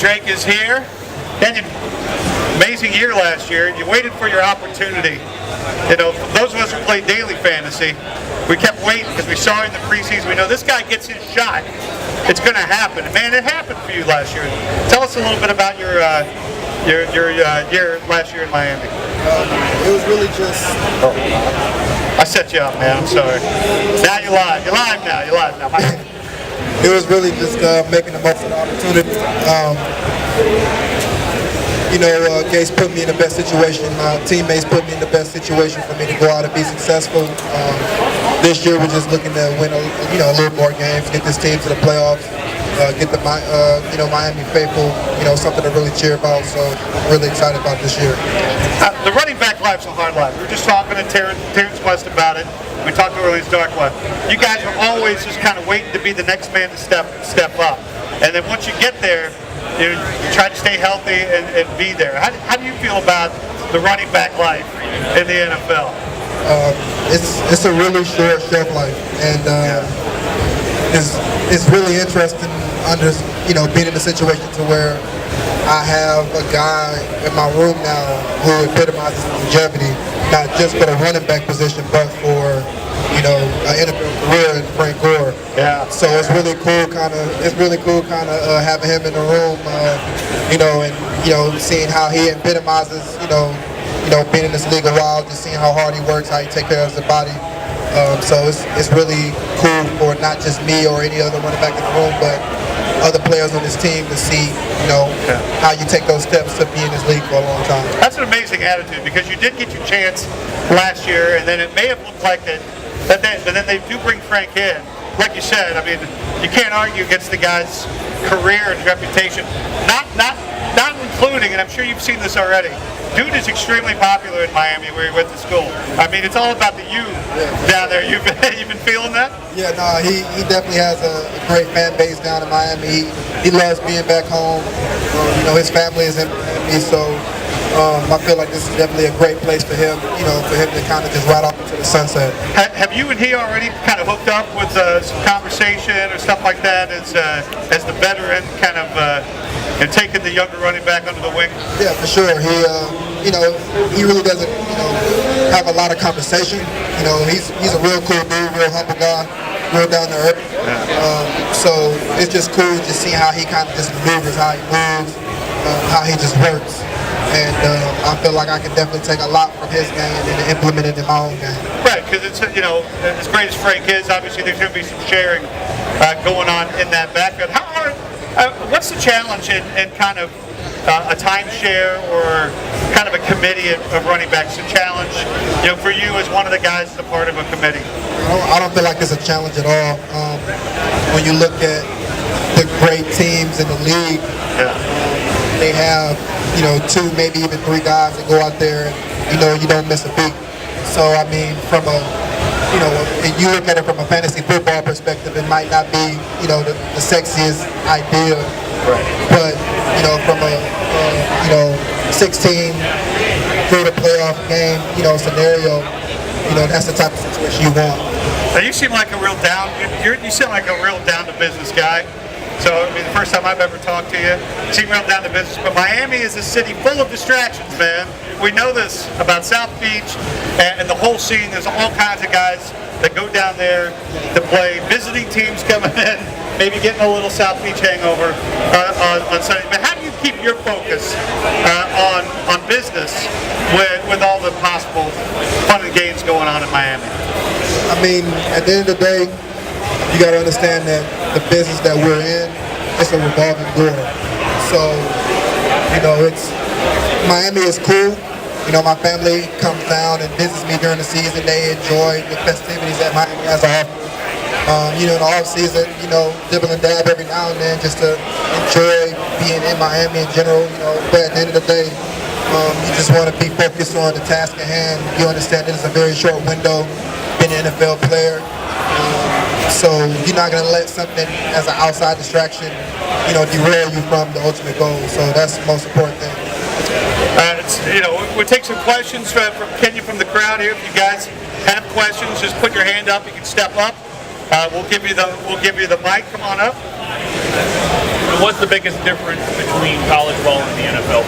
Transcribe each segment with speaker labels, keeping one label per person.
Speaker 1: Drake is here. Kenyan, amazing year last year. You waited for your opportunity. You know, for those of us who play daily fantasy, we kept waiting because we saw in the preseason. We know this guy gets his shot. It's going to happen. Man, it happened for you last year. Tell us a little bit about your year last year in Miami.
Speaker 2: It was really just...
Speaker 1: I set you up, man. I'm sorry. Now you're live. You're live now. You're live now.
Speaker 2: It was really just making the most of the opportunity. Gates put me in the best situation. My teammates put me in the best situation for me to go out and be successful. This year we're just looking to win a little more games, get this team to the playoffs, get the Miami faithful, something to really cheer about. So I'm really excited about this year.
Speaker 1: The running back life's a hard life. We were just talking to Terrence West about it. We talked to Yourulz dark life. You guys are always just kind of waiting to be the next man to step up. And then once you get there, you try to stay healthy and be there. How do you feel about the running back life in the NFL?
Speaker 2: It's a really short shelf life, and it's really interesting being in a situation to where I have a guy in my room now who epitomizes longevity, not just for the running back position, but for an NFL career in Frank Gore.
Speaker 1: Yeah.
Speaker 2: So it's really cool, having him in the room, and seeing how he epitomizes, being in this league a while, just seeing how hard he works, how he takes care of his body. So it's really cool for not just me or any other running back in the room, but other players on this team to see, how you take those steps to be in this league for a long time.
Speaker 1: That's an amazing attitude, because you did get your chance last year, and then it may have looked like but then they do bring Frank in. Like you said, I mean, you can't argue against the guy's career and reputation. Not including, and I'm sure you've seen this already, dude is extremely popular in Miami where he went to school. I mean, it's all about the youth down there. You've been feeling that?
Speaker 2: Yeah, no, he definitely has a great fan base down in Miami. He loves being back home. His family is in Miami, so I feel like this is definitely a great place for him, for him to kind of just ride off into the sunset.
Speaker 1: Have you and he already kind of hooked up with some conversation or stuff like that as the veteran kind of taking the younger running back under the wing?
Speaker 2: Yeah, for sure. He really doesn't, have a lot of conversation. He's a real cool dude, real humble guy, real down to earth. So it's just cool to see how he kind of just maneuvers, how he moves, how he just works. And I feel like I can definitely take a lot from his game and implement it in my own game.
Speaker 1: Right, because it's as great as Frank is, obviously there's going to be some sharing going on in that backfield. How hard? What's the challenge in kind of a timeshare or kind of a committee of running backs? A challenge, for you as one of the guys that's a part of a committee.
Speaker 2: I don't feel like it's a challenge at all. When you look at the great teams in the league, they have 2, maybe even 3 guys that go out there and you don't miss a beat. So I mean, from if you look at it from a fantasy football perspective, it might not be the sexiest idea,
Speaker 1: right?
Speaker 2: But from a 16 through the playoff game scenario, that's the type of situation you want.
Speaker 1: Now you seem like a real you seem like a real down to business guy. So, I mean, the first time I've ever talked to you, you seem real down to business. But Miami is a city full of distractions, man. We know this about South Beach and the whole scene. There's all kinds of guys that go down there to play. Visiting teams coming in, maybe getting a little South Beach hangover on Sunday. But how do you keep your focus on business with all the possible fun and games going on in Miami?
Speaker 2: I mean, at the end of the day, you got to understand that the business that we're in, it's a revolving door. So, Miami is cool. My family comes down and visits me during the season. They enjoy the festivities that Miami has to offer. In the off season, dibble and dab every now and then just to enjoy being in Miami in general. But at the end of the day, you just want to be focused on the task at hand. You understand it is a very short window, being an NFL player. So you're not going to let something as an outside distraction, derail you from the ultimate goal. So that's the most important thing.
Speaker 1: We'll take some questions from Kenyan from the crowd here. If you guys have questions, just put your hand up. You can step up. We'll give you the mic. Come on up.
Speaker 3: What's the biggest difference between college ball and the NFL?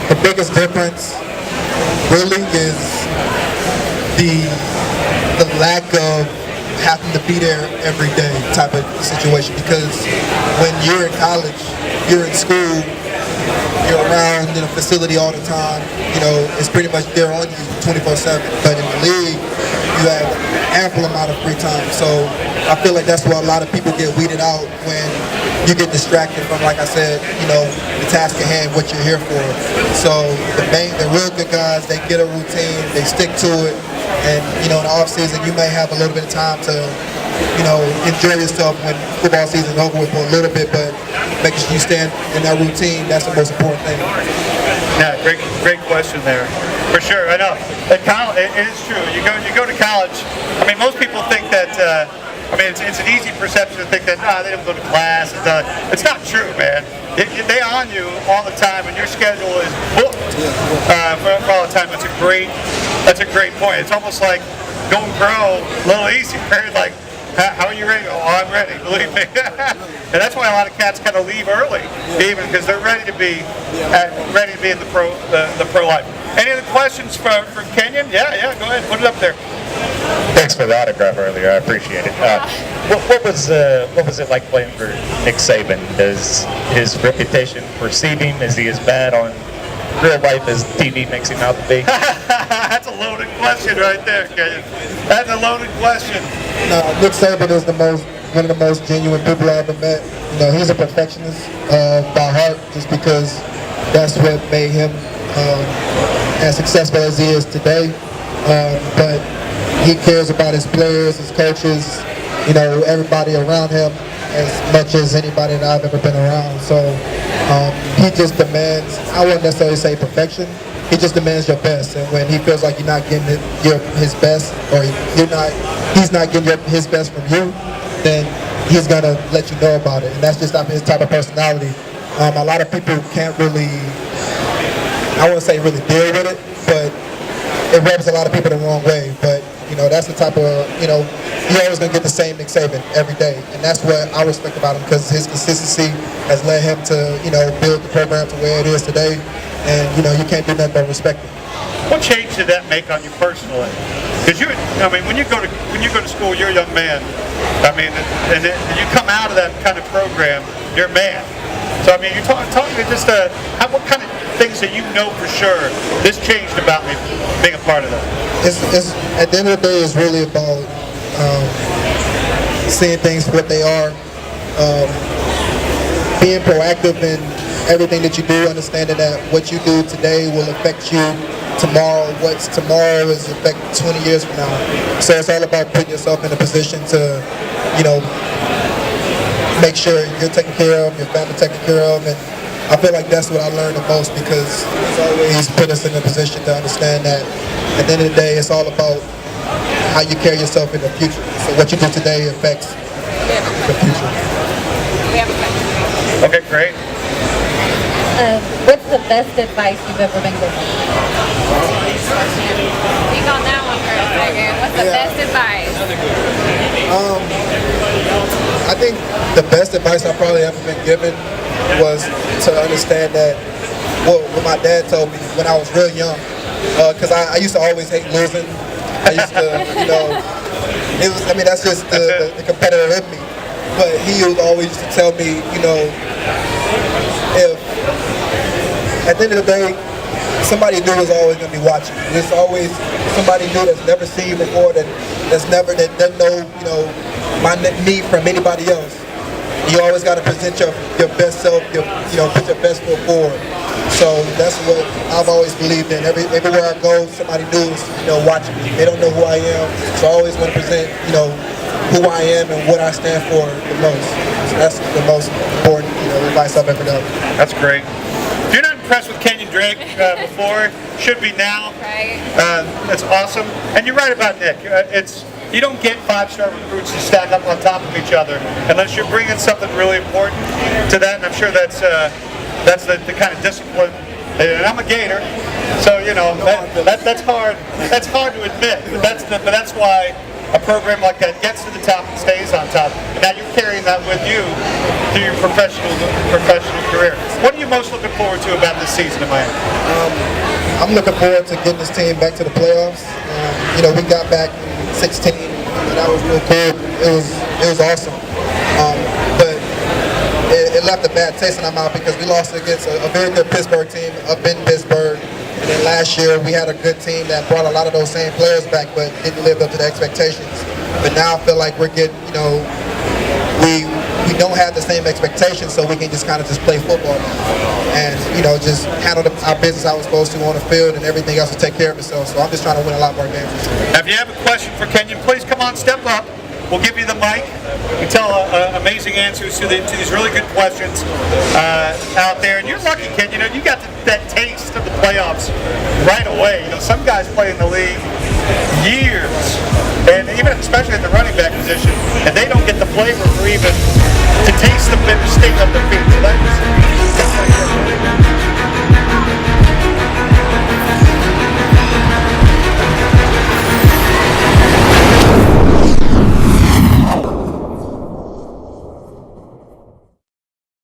Speaker 2: The biggest difference really is the lack of having to be there every day type of situation, because when you're in college, you're in school, you're around in a facility all the time, it's pretty much there on you 24/7. But in the league, you have ample amount of free time. So I feel like that's where a lot of people get weeded out when you get distracted from, like I said, the task at hand, what you're here for. So the real good guys, they get a routine, they stick to it, and in the off season you may have a little bit of time to enjoy yourself when football season is over with for a little bit, but making sure you stand in that routine, that's the most important thing.
Speaker 1: Yeah, great question there. For sure, I know. At college, it is true. You go to college. I mean, most people think that. It's an easy perception to think that they don't go to class. It's not true, man. They on you all the time, and your schedule is booked for all the time. That's a great point. It's almost like going pro a little easier. Like, how are you ready? Oh, I'm ready. Believe me. And that's why a lot of cats kind of leave early, even because they're ready to be in the pro life. Any other questions from Kenyan? Yeah. Go ahead. Put it up there.
Speaker 4: Thanks for the autograph earlier. I appreciate it. What was it like playing for Nick Saban? Does his reputation precede him? Is he as bad on real life as TV makes him out to be?
Speaker 1: That's a loaded question right there, Kenyan. That's a loaded question.
Speaker 2: No, Nick Saban is one of the most genuine people I've ever met. He's a perfectionist by heart, just because that's what made him as successful as he is today. But he cares about his players, his coaches, everybody around him as much as anybody that I've ever been around. So he just demands, I wouldn't necessarily say perfection, he just demands your best. And when he feels like you're not getting his best, or he's not getting his best from you, then he's gonna let you know about it. And that's just his type of personality. A lot of people can't really, I wouldn't say really deal with it, but it rubs a lot of people the wrong way. But that's the type of, you're always going to get the same Nick Saban every day. And that's what I respect about him, because his consistency has led him to, build the program to where it is today. And, you can't do nothing but respect it.
Speaker 1: What change did that make on you personally? Because when you go to school, you're a young man. And you come out of that kind of program, you're a man. So, you're talking to just what kind of things that for sure this changed about me being a part of that?
Speaker 2: It's at the end of the day, it's really about seeing things for what they are, being proactive in everything that you do, understanding that what you do today will affect you tomorrow. What's tomorrow is affect 20 years from now. So it's all about putting yourself in a position to, make sure you're taken care of, your family taken care of, and I feel like that's what I learned the most, because it's always put us in a position to understand that at the end of the day, it's all about how you carry yourself in the future. So what you do today affects the future.
Speaker 5: We have a question.
Speaker 1: Okay, great.
Speaker 5: What's the best advice you've ever been given? Think on that one for a second. What's the best advice?
Speaker 2: I think the best advice I've probably ever been given was to understand that what my dad told me when I was real young, because I used to always hate losing. I used to, that's just the competitor in me. But he always used to tell me, if at the end of the day, somebody new is always going to be watching. There's always somebody new that's never seen you before, that doesn't know, my need from anybody else. You always got to present your best self, put your best foot forward. So that's what I've always believed in. Everywhere I go, somebody new is, watching me. They don't know who I am, so I always want to present, who I am and what I stand for the most. So that's the most important, advice I've ever done.
Speaker 1: That's great. If you're not impressed with Kenyan Drake before, should be now.
Speaker 5: Right.
Speaker 1: That's awesome. And you're right about Nick. You don't get 5-star recruits to stack up on top of each other unless you're bringing something really important to that. And I'm sure that's the kind of discipline. And I'm a Gator, so that's hard. That's hard to admit. But that's why a program like that gets to the top and stays on top. And now you're carrying that with you through your professional career. What are you most looking forward to about this season in Miami?
Speaker 2: I'm looking forward to getting this team back to the playoffs. We got back in 16. That was real cool. It was awesome. But it left a bad taste in our mouth because we lost against a very good Pittsburgh team up in Pittsburgh. And then last year we had a good team that brought a lot of those same players back, but didn't live up to the expectations. But now I feel like we're getting, we don't have the same expectations, so we can just kind of just play football now. And, just handle our business how we're supposed to on the field, and everything else will take care of itself. So I'm just trying to win a lot more games.
Speaker 1: If you have a question for Kenyan, please come on, step up. We'll give you the mic. You tell amazing answers to these really good questions out there. And you're lucky, Kenyan. You got that taste of the playoffs right away. Some guys play in the league years, and even especially at the running back position, and they don't get the flavor for even to taste the state of the field.